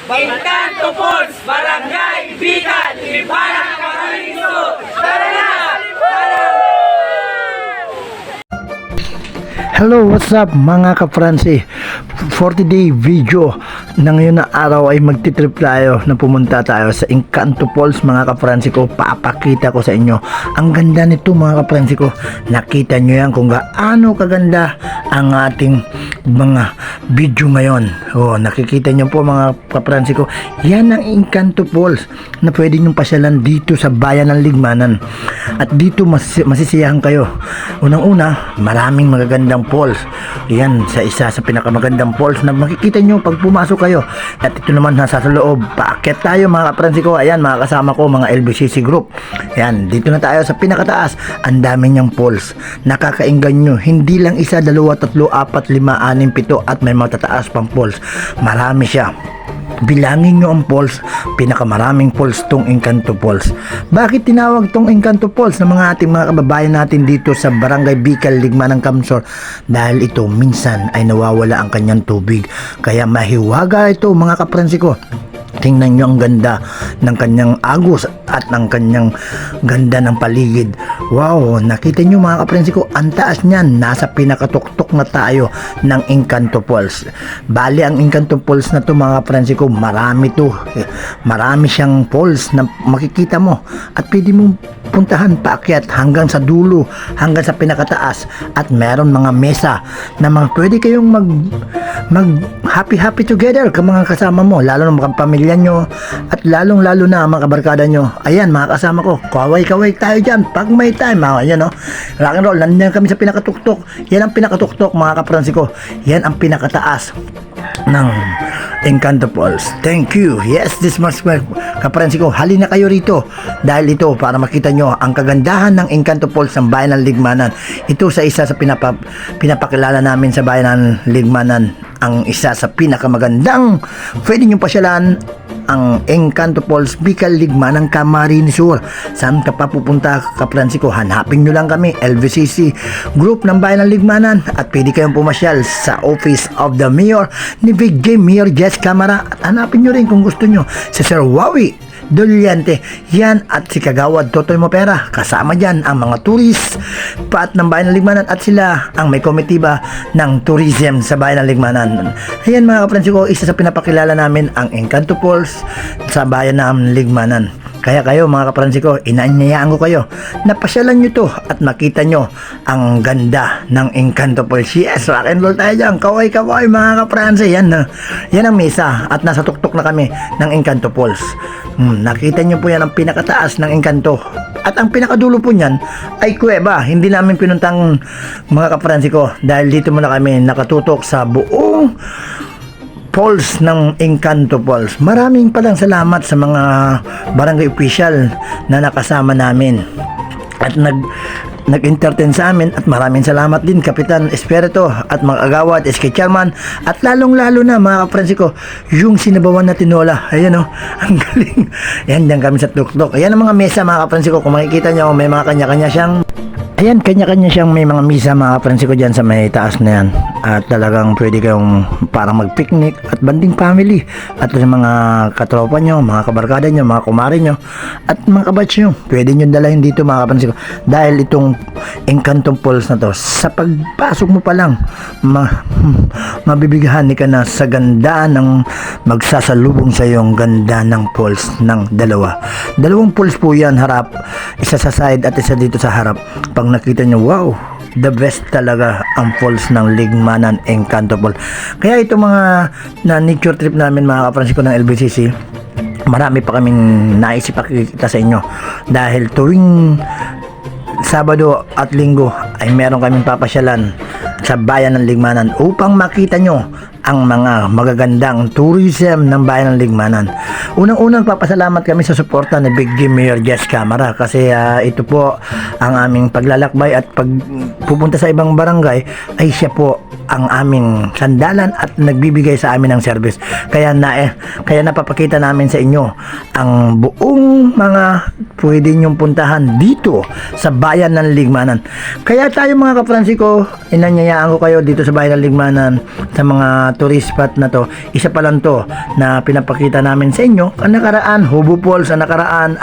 Encanto Falls, Barangay Bicol, Lipanan, Camarines. Tara na! Hello, what's up mga ka-Francie? 40-day video na ngayon na araw ay magtitrip tayo na pumunta tayo sa Encanto Falls mga ka-Francie ko. Papakita ko sa inyo ang ganda nito mga ka-Francie ko. Nakita nyo yan kung gaano kaganda ang ating mga video ngayon. Nakikita nyo po mga ka-Francie ko, yan ang Encanto Falls na pwede nyo pasyalan dito sa bayan ng Ligmanan. At dito masisiyahan kayo. Unang-una, maraming magagandang falls. Yan sa isa sa pinakamagandang falls na makikita nyo pag pumasok kayo. At ito naman nasa sa loob. Paakyat tayo mga kapransi ko. Ayan mga kasama ko, mga LBCC group. Ayan, dito na tayo sa pinakataas. Ang dami niyang falls. Nakakainggan nyo. Hindi lang isa, dalawa, tatlo, apat, lima, anim, pito at may matataas pang falls. Marami siya. Bilangin nyo ang falls, pinakamaraming falls tong Encanto Falls. Bakit tinawag tong Encanto Falls ng mga ating mga kababayan natin dito sa Barangay Bicol, Ligmanan, Kamsor? Dahil ito minsan ay nawawala ang kanyang tubig. Kaya mahiwaga ito mga kapransi ko. Tingnan nyo ang ganda ng kanyang agos at ng kanyang ganda ng paligid. Wow, nakita nyo mga kaprensi ko, ang taas niyan, nasa pinakatuktok na tayo ng Encanto Falls. Bali ang Encanto Falls na to mga kaprensi ko, marami to. Marami siyang falls na makikita mo at pwede mong puntahan paakyat hanggang sa dulo, hanggang sa pinakataas. At meron mga mesa na mga pwede kayong mag happy together ka mga kasama mo, lalo ng mga pamilya nyo at lalo na mga kabarkada nyo. Ayan mga kasama ko, kaway tayo dyan pag may time. Ayan o, rock and roll, nandiyan kami sa pinakatuktok. Yan ang pinakatuktok mga kapransi ko. Yan ang pinakataas ng Encanto Falls. Thank you. Yes, this much kapransi ko. Halina kayo rito dahil ito para makita nyo ang kagandahan ng Encanto Falls ng bayan ng Ligmanan. Ito sa isa sa pinapakilala namin sa bayan ng Ligmanan, ang isa sa pinakamagandang pwede nyo pasyalan, ang Encanto Falls, Bicol, Ligmanan, Camarines Sur. Saan ka pa pupunta kapransi ko? Hanapin nyo lang kami, LVCC group ng bayan ng Ligmanan, at pwede kayong pumasyal sa office of the mayor ni Big J, Mayor Jess Camara. At hanapin nyo rin kung gusto nyo si Sir Wawi Dulyante, yan, at si Kagawad Totoy Mopera. Kasama dyan ang mga tourist paat ng bayan ng Ligmanan at sila ang may komitiba ng tourism sa bayan ng Ligmanan. Ayan mga kapransi ko, isa sa pinapakilala namin ang Encanto Falls sa bayan ng Ligmanan. Kaya kayo mga kapransi ko, inaanyayaan ko kayo na pasyalan nyo to at makita nyo ang ganda ng Encanto Falls. Yes, rock and roll tayo dyan. Kaway mga kapransi. Yan ang mesa at nasa tuktok na kami ng Encanto Falls. Nakita nyo po yan ang pinakataas ng Encanto. At ang pinakadulo po niyan ay kuweba. Hindi namin pinuntang mga kapransi ko dahil dito muna kami nakatutok sa buong falls ng Encanto Falls. Maraming palang salamat sa mga barangay official na nakasama namin at nag-entertain sa amin, at maraming salamat din Kapitan Espirito at mga agawad, SK Chairman, at lalong-lalo na mga kapransi ko, yung sinabawan na tinola. Ayan o, ang galing. Ayan, dyan kami sa tuktok. Ayan ang mga mesa mga kapransi ko. Kung makikita nyo, may mga kanya-kanya siyang kanya-kanya siyang may mga misa mga kapransi ko dyan sa may taas na yan. At talagang pwede kayong parang mag-picnic at banding family at sa mga katropa nyo, mga kabarkada nyo, mga kumare nyo at mga kabatch nyo, pwede nyo dalahin dito mga kapransi ko. Dahil itong Encanto Falls na to, sa pagpasok mo pa lang mabibigyan ka na sa ganda ng magsasalubong sa iyong ganda ng falls ng dalawang falls po yan, harap, isa sa side at isa dito sa harap. Pag nakita nyo, wow, the best talaga ang falls ng Ligmanan Encanto Falls. Kaya ito mga na nature trip namin mga kapransi ko ng LBCC, marami pa kaming naisip pakikita sa inyo dahil tuwing Sabado at Linggo ay meron kaming papasyalan sa bayan ng Ligmanan upang makita nyo ang mga magagandang tourism ng bayan ng Ligmanan. Unang-unang papasalamat kami sa suporta ni Big G, Mayor Jess Camara, kasi ito po ang aming paglalakbay at pag pupunta sa ibang barangay ay siya po ang aming sandalan at nagbibigay sa amin ng service. Kaya napapakita namin sa inyo ang buong mga pwede nyong puntahan dito sa bayan ng Ligmanan. Kaya tayo mga kapransi ko, inanyayaan ko kayo dito sa bayan ng Ligmanan sa mga tourist spot na to, isa pa lang to na pinapakita namin sa inyo. Ang nakaraan, Hubo Falls, ang nakaraan,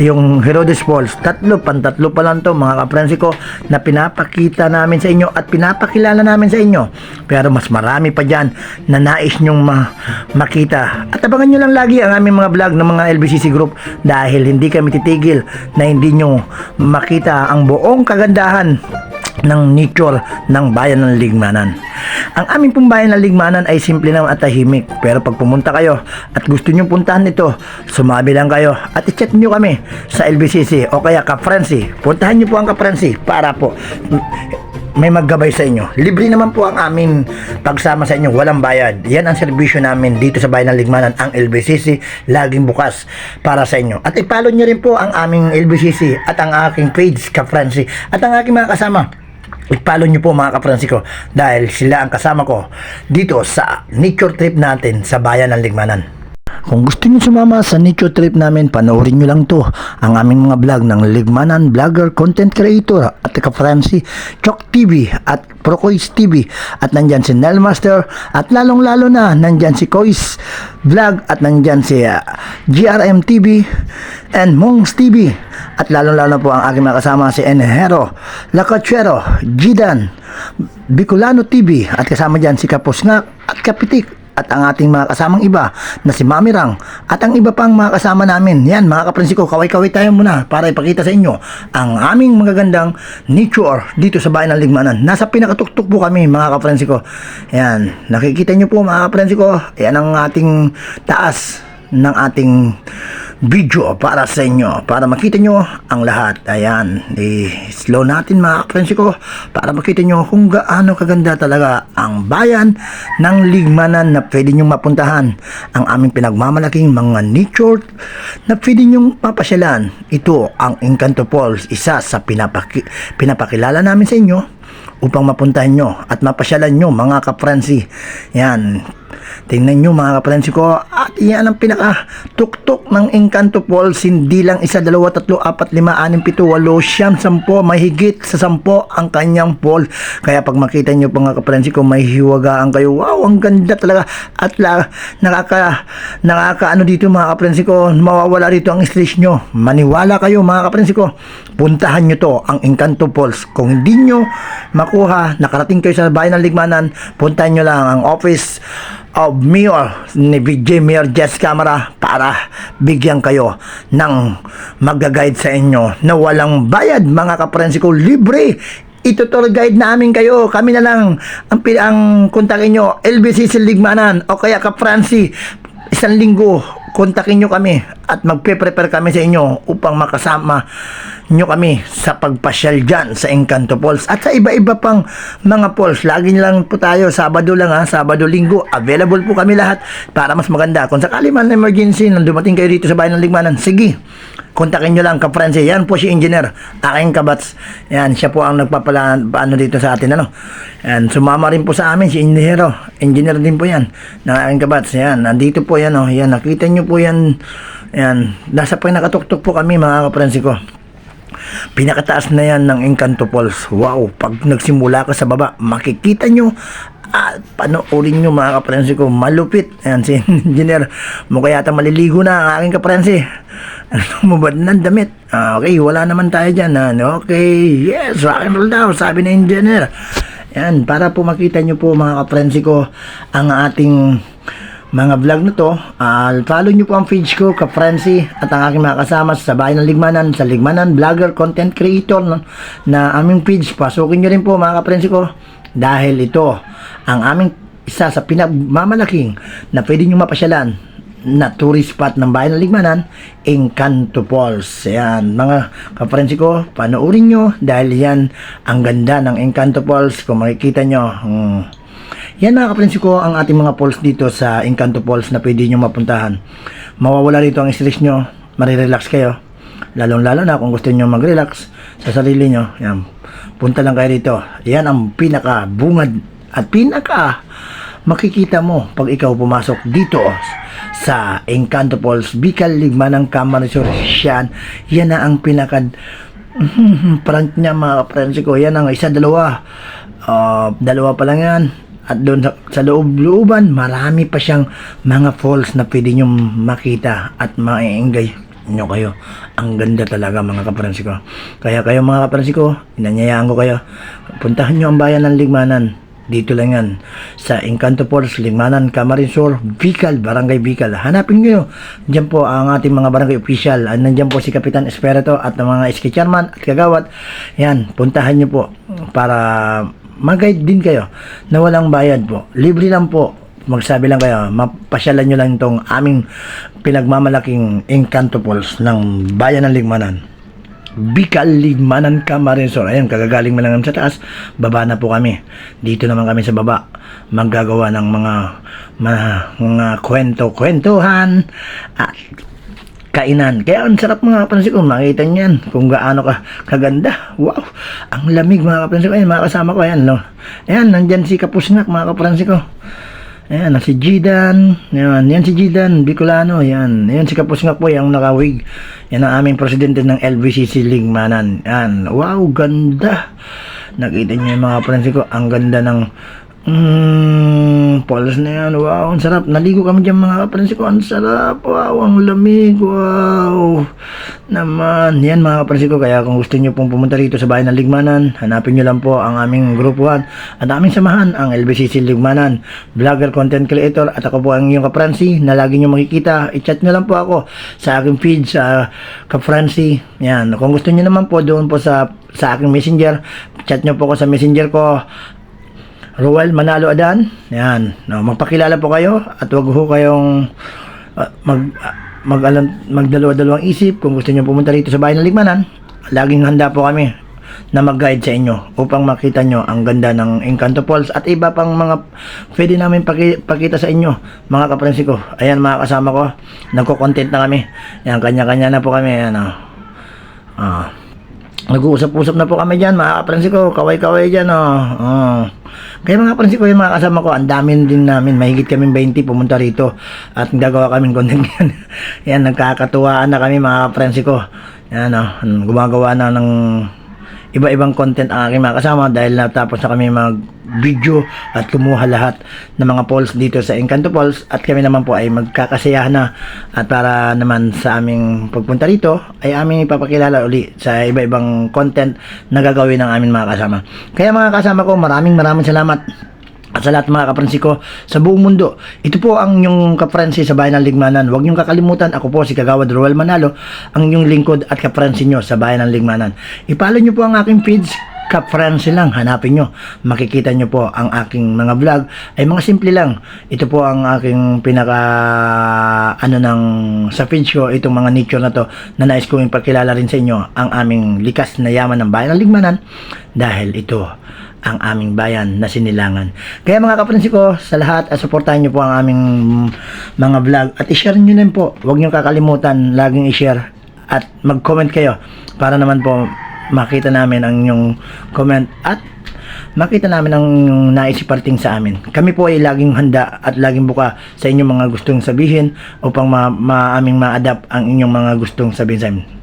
yung Herodes Falls. Pantatlo pa lang to mga kaprensi ko na pinapakita namin sa inyo at pinapakilala namin sa inyo. Pero mas marami pa dyan na nais nyong makita. At abangan nyo lang lagi ang aming mga vlog ng mga LBCC group dahil hindi kami titigil na hindi nyo makita ang buong kagandahan ng nature ng bayan ng Ligmanan. Ang aming pong bayan ng Ligmanan ay simple lang at tahimik, pero pag pumunta kayo at gusto nyo puntahan ito, sumabi lang kayo at i-chat nyo kami sa LBCC o kaya Ka-Frenzy. Puntahan nyo po ang Ka-Frenzy para po may maggabay sa inyo. Libre naman po ang aming pagsama sa inyo, walang bayad. Yan ang serbisyo namin dito sa bayan ng Ligmanan, ang LBCC, laging bukas para sa inyo. At i-follow nyo rin po ang aming LBCC at ang aking page Ka-Frenzy at ang aking mga kasama. I-follow nyo po mga kapransi ko dahil sila ang kasama ko dito sa nature trip natin sa bayan ng Ligmanan. Kung gusto nyo sumama sa nature trip namin, panoorin nyo lang to ang aming mga vlog ng Ligmanan Vlogger Content Creator at Ka-Frenzy, Chok TV at Procois TV at nandyan si Nelmaster at lalong lalo na nandyan si Cois Vlog at nandyan si GRM TV and Mongs TV at lalong lalo po ang aking mga kasama si Enhero, Lacachero, Jidan, Bicolano TV at kasama dyan si Kapusngak at Kapitik at ang ating mga kasamang iba na si Mamirang at ang iba pang mga kasama namin. Yan mga kaprensi ko, kaway-kaway tayo muna para ipakita sa inyo ang aming magagandang nature dito sa bayan ng Ligmanan. Nasa pinakatuktok po kami mga kaprensi ko. Yan, nakikita nyo po mga kaprensi ko, yan ang ating taas ng ating video para sa inyo, para makita nyo ang lahat. Ayan, i-slow natin mga kaprensi ko para makita nyo kung gaano kaganda talaga ang bayan ng Ligmanan na pwede nyo mapuntahan. Ang aming pinagmamalaking mga nature na pwede nyo papasyalan. Ito ang Encanto Falls, isa sa pinapakilala namin sa inyo upang mapuntahan nyo at mapasyalan nyo mga kaprensi. Yan, tingnan nyo mga kaprensi ko, at yan ang pinaka tuktok ng Encanto Falls. Hindi lang 1, 2, 3, 4, 5, 6, 7, 8, 9, 10, mahigit sa 10 ang kanyang fall. Kaya pag makita nyo mga kaprensi ko, may hiwagaan kayo. Wow, ang ganda talaga. At nakaka ano dito mga kaprensi ko, mawawala rito ang stress nyo. Maniwala kayo mga kaprensi ko, puntahan nyo to, ang Encanto Falls. Kung hindi nyo makuha, nakarating kayo sa bayan ng Ligmanan, puntahan nyo lang ang office of Mayor ni VJ Mayor Jess Camara para bigyan kayo ng mag-guide sa inyo na walang bayad mga kaprensi ko, libre. Ito tour guide namin kayo, kami na lang ang kontakin nyo, LBCC Ligmanan o kaya Ka-Frenzy. 1 linggo, kontakin nyo kami at magpe-prepare kami sa inyo upang makasama nyo kami sa pagpasyal dyan sa Encanto Falls at sa iba-iba pang mga falls. Lagi lang po tayo, Sabado lang Sabado, Linggo, available po kami lahat para mas maganda. Kung sakali man na emergency nang dumating kayo dito sa bayan ng Ligmanan, sige, kontakin nyo lang Ka-Frenzy. Yan po si Engineer, aking kabats. Yan, siya po ang nagpapaano dito sa atin. Yan, sumama rin po sa amin si Engineer din po yan, ng aking kabats. Yan, nandito po yan. Yan, nakita nyo po yan. Yan, nasa pinakatuktok po kami mga kaprensi ko. Pinakataas na yan ng Encanto Falls. Wow, pag nagsimula ka sa baba, makikita nyo at panoorin nyo mga kaprensi ko, malupit. Ayan si Engineer, mukha yata maliligo na ang aking kaprensi. Mubad ng damit. Okay, wala naman tayo dyan. Okay, yes, rock and roll daw, sabi ng Engineer. Yan, para po makita nyo po mga kaprensi ko ang ating mga vlog na to, follow nyo po ang page ko, Ka-Frenzy, at ang aking mga kasama sa bayan ng Ligmanan, sa Ligmanan Vlogger Content Creator na aming page. Pasukin nyo rin po mga Ka-Frenzy ko dahil ito ang aming isa sa pinagmamalaking na pwede nyo mapasyalan na tourist spot ng bayan ng Ligmanan, Encanto Falls. Yan mga Ka-Frenzy ko, panoorin nyo dahil yan ang ganda ng Encanto Falls. Kung makikita nyo, yan mga kaprensi ko ang ating mga falls dito sa Encanto Falls na pwede nyo mapuntahan. Mawawala rito ang stress nyo, marirelax kayo. Lalong lalo na kung gusto nyo mag-relax sa sarili nyo. Yan, punta lang kayo dito. Yan ang pinaka bungad at pinaka makikita mo pag ikaw pumasok dito sa Encanto Falls, Bicol, Ligmanan, Camarines Sur. Yan na ang pinaka front niya mga kaprensi ko. Yan ang 1, 2, 2 pa lang yan. At doon sa loob-looban, marami pa siyang mga falls na pwede nyo makita at maiinggay nyo kayo. Ang ganda talaga mga kapransi ko. Kaya kayo mga kapransi ko, inanyayaan ko kayo, puntahan nyo ang bayan ng Ligmanan. Dito lang yan sa Encanto Falls, Ligmanan, Camarinesor, Bicol, Barangay Bicol. Hanapin nyo. Diyan po ang ating mga barangay official. Nandiyan po si Kapitan Espiritu at ang mga SK chairman at kagawad. Yan, puntahan nyo po para mag-guide din kayo na walang bayad po. Libre lang po. Magsabi lang kayo, mapasyalan nyo lang itong aming pinagmamalaking Encanto Falls ng bayan ng Ligmanan. Bicol, Ligmanan, Camarinesor. Ayun, kagagaling mo lang sa taas, baba na po kami. Dito naman kami sa baba, maggagawa ng mga kwento-kwentuhan at kainan. Kaya ang sarap mga kapransi ko, makita niyan kung gaano kaganda. Wow, ang lamig mga kapransi ko. Ayun, mga kasama ko, ayan, no? Ayan, nandyan si Kapusngak mga kapransi ko. Ayan, si Jidan. Yan si Jidan, Bicolano. Yan si Kapusngak po, yung nakawig. Yan ang aming presidente ng LBCC Ligmanan. Yan, wow, ganda. Nakita niyo yung mga kapransi ko, ang ganda ng falls na yan. Wow, ang sarap. Naligo kami dyan mga kapransi ko. Ang sarap. Wow, ang lamig. Wow. Naman. Yan mga kapransi ko. Kaya kung gusto nyo pong pumunta rito sa bayan ng Ligmanan, hanapin nyo lang po ang aming grupuhan at aming samahan, ang LBCC Ligmanan, vlogger, content creator. At ako po ang inyong kapransi na lagi nyo makikita. I-chat nyo lang po ako sa aking feed sa kapransi. Yan. Kung gusto nyo naman po doon po sa aking messenger, chat nyo po ako sa messenger ko, Roel Manalo Adan. Yan. No, magpakilala po kayo at wag ho kayong magdalawa-dalawang isip kung gusto niyo pumunta rito sa bayan ng Ligmanan. Laging handa po kami na mag-guide sa inyo upang makita nyo ang ganda ng Encanto Falls at iba pang mga pwede namin pakita sa inyo mga kapransi ko. Ayan mga kasama ko, nagko-content na kami. Yan, kanya-kanya na po kami. Ayan, nag-uusap-usap na po kami dyan mga kapransi ko, kaway-kaway dyan kaya mga kapransi ko, yung mga kasama ko, ang dami din namin, mahigit kaming 20 pumunta rito at gagawa kaming content yan. Yan, nagkakatuwaan na kami mga kapransi ko. Yan, gumagawa na ng iba-ibang content ang aking mga kasama dahil natapos na kami mag-video at kumuha lahat ng mga polls dito sa Encanto Falls at kami naman po ay magkakasayahan na at para naman sa aming pagpunta rito ay aming ipapakilala uli sa iba-ibang content na gagawin ng aming mga kasama. Kaya mga kasama ko, maraming salamat at sa lahat mga kapransi ko sa buong mundo. Ito po ang inyong kapransi sa bayan ng Ligmanan. Huwag niyong kakalimutan, ako po si Kagawad Roel Manalo, ang inyong lingkod at kapransi nyo sa bayan ng Ligmanan. Ipalo nyo po ang aking feeds, kapransi lang, hanapin nyo. Makikita nyo po ang aking mga vlog, ay mga simple lang. Ito po ang aking sa feeds ko, itong mga nature na to, na nais kong ipakilala rin sa inyo ang aming likas na yaman ng bayan ng Ligmanan dahil ito ang aming bayan na Sinilangan. Kaya mga kapransi ko, sa lahat, suportahan nyo po ang aming mga vlog at i-share nyo din po. Huwag nyo kakalimutan, laging i-share at mag-comment kayo para naman po makita namin ang inyong comment at makita namin ang naisiparting sa amin. Kami po ay laging handa at laging buka sa inyong mga gustong sabihin upang aming ma-adapt ang inyong mga gustong sabihin sa amin.